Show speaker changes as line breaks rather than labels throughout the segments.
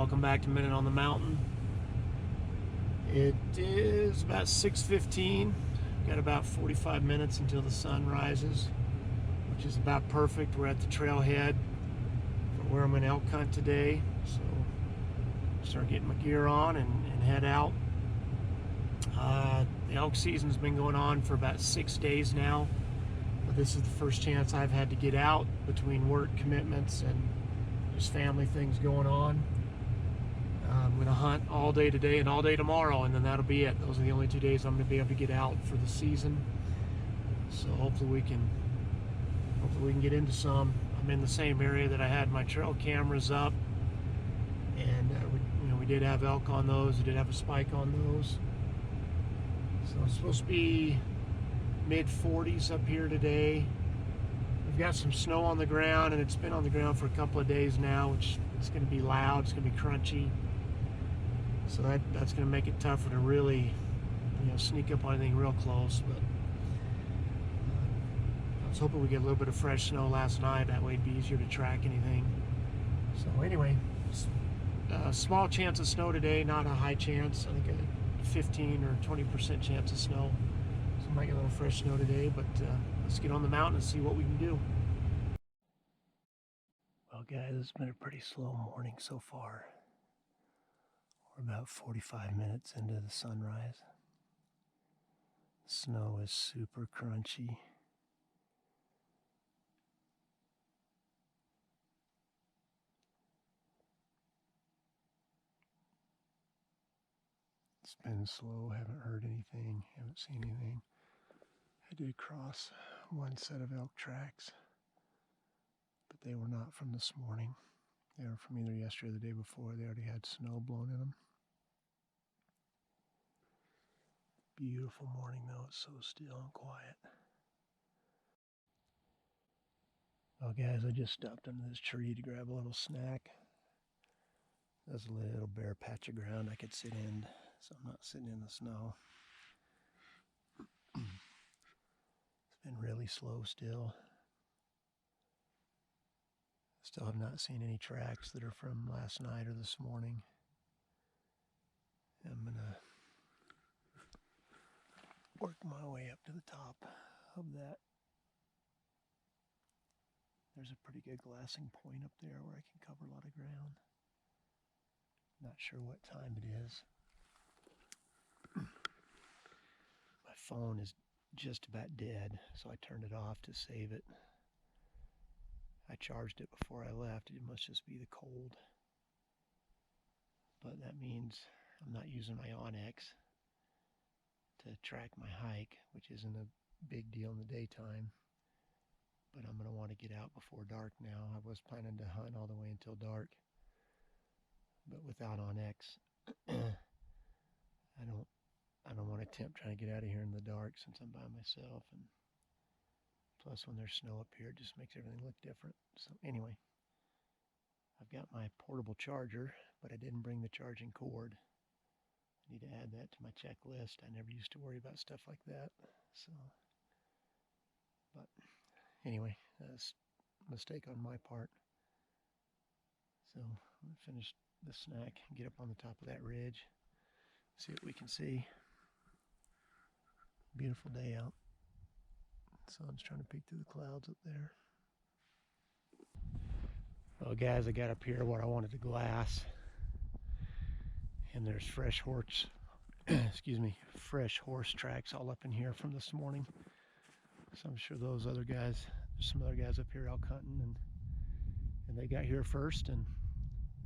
Welcome back to Minute on the Mountain. It is about 6:15. Got about 45 minutes until the sun rises, which is about perfect. We're at the trailhead for where I'm going to elk hunt today. So start getting my gear on and head out. The elk season's been going on for about 6 days now, but this is the first chance I've had to get out between work commitments and just family things going on. I'm going to hunt all day today and all day tomorrow, and then that'll be it. Those are the only 2 days I'm going to be able to get out for the season. So hopefully we can get into some. I'm in the same area that I had my trail cameras up, and we did have elk on those. We did have a spike on those. So it's supposed to be mid-40s up here today. We've got some snow on the ground, and it's been on the ground for a couple of days now, which is going to be loud. It's going to be crunchy. So that's going to make it tougher to really, sneak up on anything real close. But I was hoping we get a little bit of fresh snow last night. That way it'd be easier to track anything. So anyway, a small chance of snow today, not a high chance. I think a 15 or 20% chance of snow. So we might get a little fresh snow today, but let's get on the mountain and see what we can do. Well, guys, it's been a pretty slow morning so far. We're about 45 minutes into the sunrise. Snow is super crunchy. It's been slow, haven't heard anything, haven't seen anything. I did cross one set of elk tracks, but they were not from this morning. They were from either yesterday or the day before. They already had snow blown in them. Beautiful morning though, it's so still and quiet. Well guys, I just stopped under this tree to grab a little snack. There's a little bare patch of ground I could sit in, so I'm not sitting in the snow. It's been really slow still. Still have not seen any tracks that are from last night or this morning. I'm gonna work my way up to the top of that. There's a pretty good glassing point up there where I can cover a lot of ground. Not sure what time it is. My phone is just about dead, so I turned it off to save it. I charged it before I left. It must just be the cold. But that means I'm not using my Onyx to track my hike, which isn't a big deal in the daytime. But I'm going to want to get out before dark now. I was planning to hunt all the way until dark, but without Onyx, I don't want to attempt trying to get out of here in the dark since I'm by myself, and plus when there's snow up here, it just makes everything look different. So anyway, I've got my portable charger, but I didn't bring the charging cord. I need to add that to my checklist. I never used to worry about stuff like that. So, but anyway, that's a mistake on my part. So I'm going to finish the snack and get up on the top of that ridge, see what we can see. Beautiful day out. The sun's trying to peek through the clouds up there. Well guys, I got up here where I wanted to glass, and there's fresh horse tracks all up in here from this morning. So I'm sure there's some other guys up here elk hunting, and they got here first, and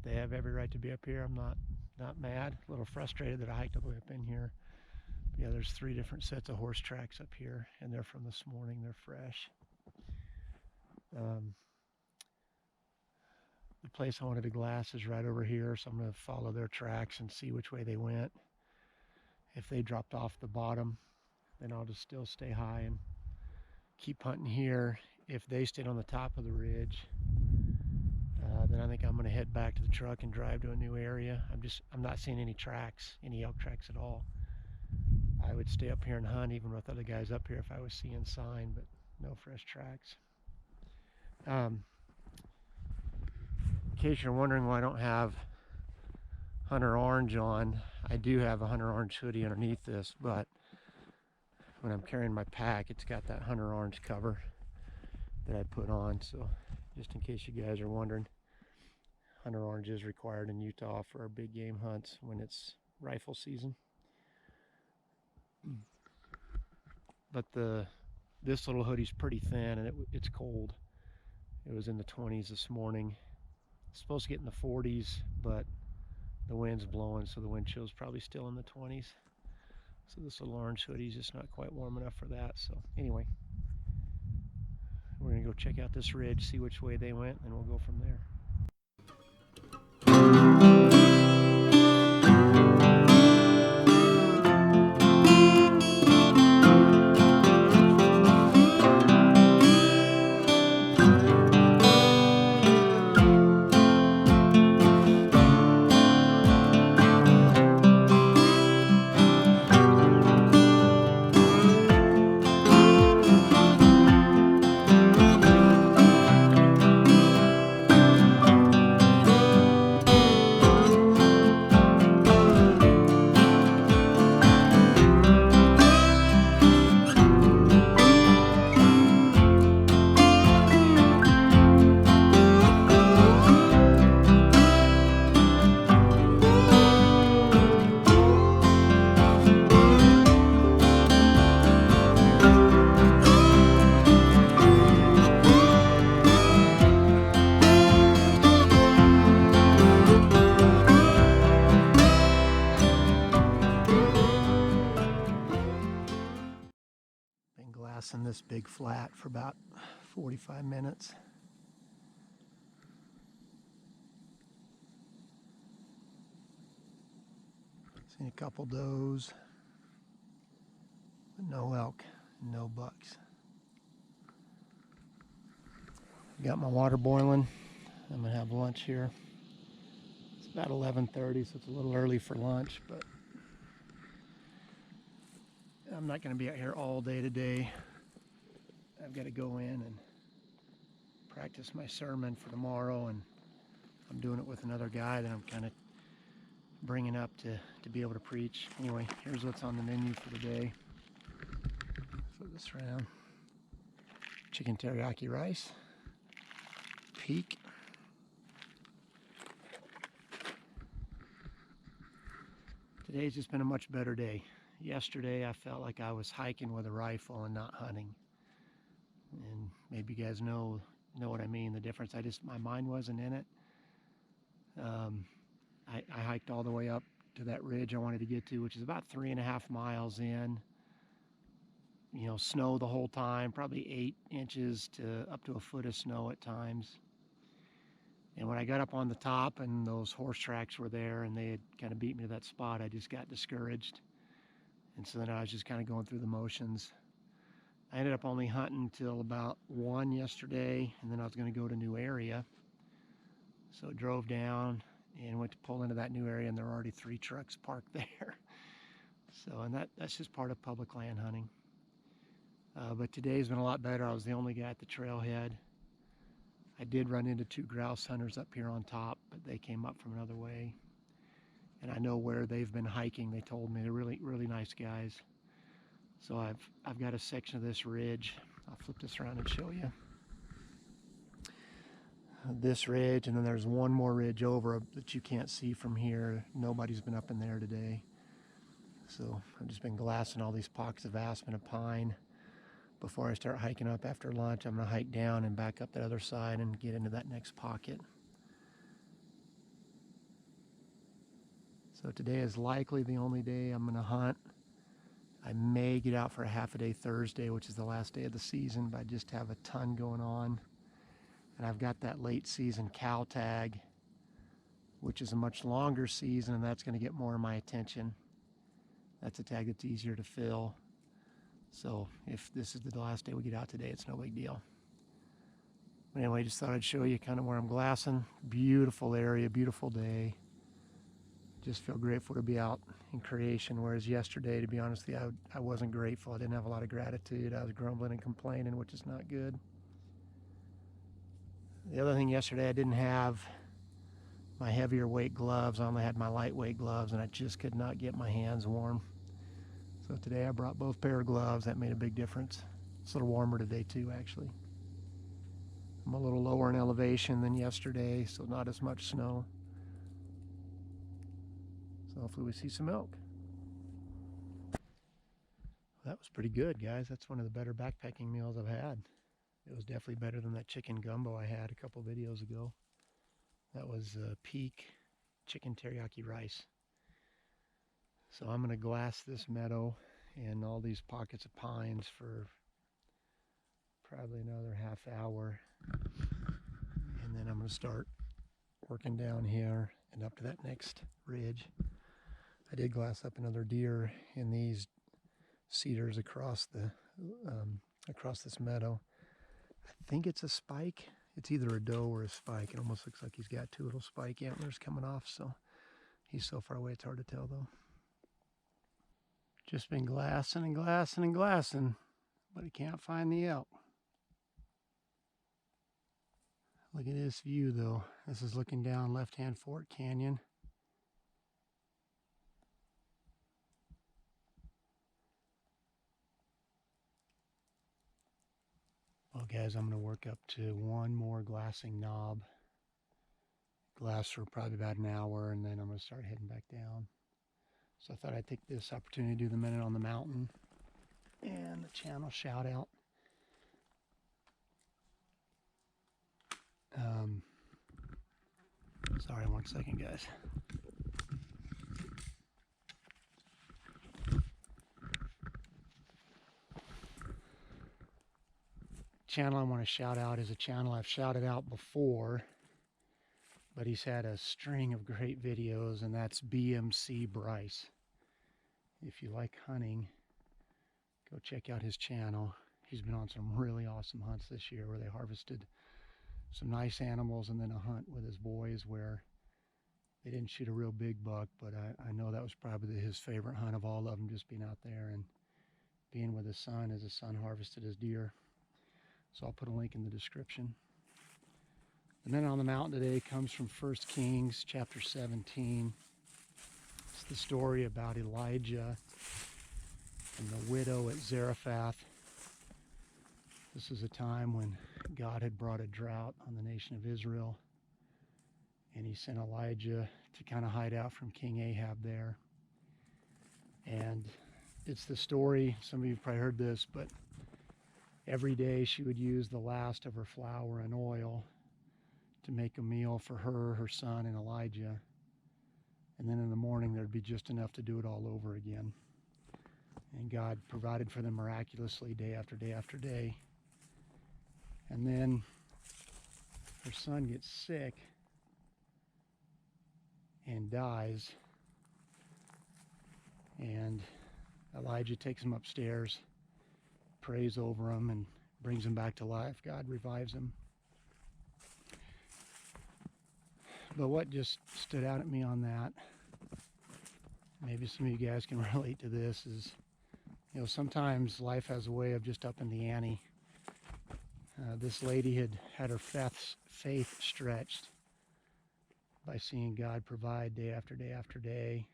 they have every right to be up here. I'm not mad, a little frustrated that I hiked all the way up in here. But yeah, there's 3 different sets of horse tracks up here, and they're from this morning. They're fresh. The place I wanted to glass is right over here, so I'm going to follow their tracks and see which way they went. If they dropped off the bottom, then I'll just still stay high and keep hunting here. If they stayed on the top of the ridge, then I think I'm going to head back to the truck and drive to a new area. I'm not seeing any tracks, any elk tracks at all. I would stay up here and hunt even with other guys up here if I was seeing sign, but no fresh tracks. In case you're wondering why I don't have hunter orange on. I do have a hunter orange hoodie underneath this, but when I'm carrying my pack, it's got that hunter orange cover that I put on. So just in case you guys are wondering, hunter orange is required in Utah for our big game hunts when it's rifle season. But this little hoodie's pretty thin, and it's cold. It was in the 20s this morning. It's supposed to get in the 40s, but the wind's blowing, so the wind chill's probably still in the 20s. So this little orange hoodie's just not quite warm enough for that. So anyway, we're gonna go check out this ridge, see which way they went, and we'll go from there. Been glassing this big flat for about 45 minutes. Seen a couple does, but no elk, no bucks. Got my water boiling. I'm gonna have lunch here. It's about 11:30, so it's a little early for lunch, but I'm not gonna be out here all day today. I've got to go in and practice my sermon for tomorrow, and I'm doing it with another guy that I'm kind of bringing up to be able to preach. Anyway, here's what's on the menu for the day. Flip this around. Chicken teriyaki rice. Peak. Today's just been a much better day. Yesterday I felt like I was hiking with a rifle and not hunting. And maybe you guys know what I mean, the difference. My mind wasn't in it. I hiked all the way up to that ridge I wanted to get to, which is about 3.5 miles in. You know, snow the whole time, probably 8 inches to up to a foot of snow at times. And when I got up on the top and those horse tracks were there and they had kind of beat me to that spot, I just got discouraged. And so then I was just kind of going through the motions. I ended up only hunting till about 1 yesterday, and then I was going to go to a new area. So I drove down and went to pull into that new area, and there were already 3 trucks parked there. So, and that's just part of public land hunting. But today's been a lot better. I was the only guy at the trailhead. I did run into 2 grouse hunters up here on top, but they came up from another way. And I know where they've been hiking. They told me they're really, really nice guys. So I've got a section of this ridge. I'll flip this around and show you. This ridge, and then there's one more ridge over that you can't see from here. Nobody's been up in there today. So I've just been glassing all these pockets of aspen and pine. Before I start hiking up after lunch, I'm going to hike down and back up that other side and get into that next pocket. So today is likely the only day I'm going to hunt. I may get out for a half a day Thursday, which is the last day of the season, but I just have a ton going on. And I've got that late season cow tag, which is a much longer season, and that's going to get more of my attention. That's a tag that's easier to fill. So if this is the last day we get out today, it's no big deal. But anyway, just thought I'd show you kind of where I'm glassing. Beautiful area, beautiful day. Just feel grateful to be out in creation, whereas yesterday, to be honest with you, I wasn't grateful. I didn't have a lot of gratitude. I was grumbling and complaining, which is not good. The other thing yesterday, I didn't have my heavier weight gloves. I only had my lightweight gloves, and I just could not get my hands warm. So today I brought both pair of gloves. That made a big difference. It's a little warmer today too, actually. I'm a little lower in elevation than yesterday, so not as much snow. So hopefully we see some elk. That was pretty good, guys. That's one of the better backpacking meals I've had. It was definitely better than that chicken gumbo I had a couple videos ago. That was peak chicken teriyaki rice. So I'm going to glass this meadow and all these pockets of pines for probably another half hour. And then I'm going to start working down here and up to that next ridge. I did glass up another deer in these cedars across this meadow. I think it's a spike. It's either a doe or a spike. It almost looks like he's got two little spike antlers coming off, so he's so far away it's hard to tell though. Just been glassing and glassing and glassing, but I can't find the elk. Look at this view though. This is looking down Left-Hand Fork Canyon. Well guys, I'm going to work up to one more glassing knob. Glass for probably about an hour, and then I'm going to start heading back down. So I thought I'd take this opportunity to do the Minute on the Mountain and the channel shout out. Sorry, 1 second guys. Channel I want to shout out is a channel I've shouted out before, but he's had a string of great videos, and that's BMCBryce. If you like hunting, go check out his channel. He's been on some really awesome hunts this year where they harvested some nice animals, and then a hunt with his boys where they didn't shoot a real big buck, but I know that was probably his favorite hunt of all of them, just being out there and being with his son as his son harvested his deer. So I'll put a link in the description. The Minute on the Mountain today comes from 1 Kings chapter 17. It's the story about Elijah and the widow at Zarephath. This is a time when God had brought a drought on the nation of Israel, and he sent Elijah to kind of hide out from King Ahab there. And it's the story, some of you have probably heard this, but every day she would use the last of her flour and oil to make a meal for her, her son, and Elijah. And then in the morning there'd be just enough to do it all over again. And God provided for them miraculously day after day after day. And then her son gets sick and dies. And Elijah takes him upstairs, prays over him, and brings him back to life. God revives him. But what just stood out at me on that, maybe some of you guys can relate to this, is, you know, sometimes life has a way of just upping the ante. This lady had her faith stretched by seeing God provide day after day after day.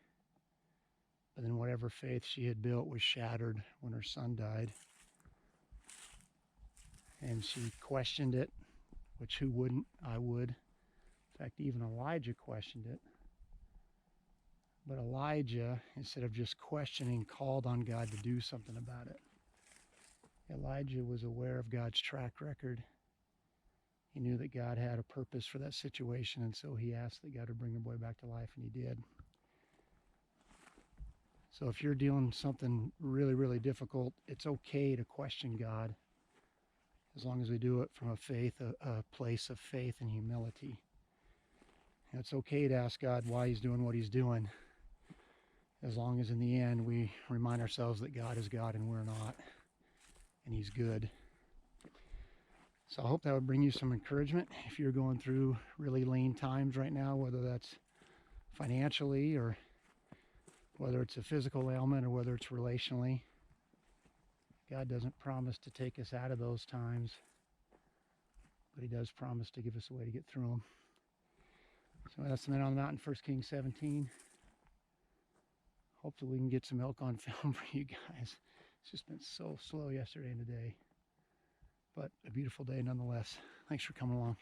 But then whatever faith she had built was shattered when her son died. And she questioned it, which who wouldn't? I would. In fact, even Elijah questioned it. But Elijah, instead of just questioning, called on God to do something about it. Elijah was aware of God's track record. He knew that God had a purpose for that situation, and so he asked that God would bring the boy back to life, and he did. So if you're dealing with something really, really difficult, it's okay to question God, as long as we do it from a place of faith and humility. And it's okay to ask God why he's doing what he's doing, as long as in the end we remind ourselves that God is God and we're not, and he's good. So I hope that would bring you some encouragement if you're going through really lean times right now, whether that's financially or whether it's a physical ailment or whether it's relationally. God doesn't promise to take us out of those times, but he does promise to give us a way to get through them. So that's the Man on the Mountain, 1 Kings 17. Hopefully we can get some elk on film for you guys. It's just been so slow yesterday and today. But a beautiful day nonetheless. Thanks for coming along.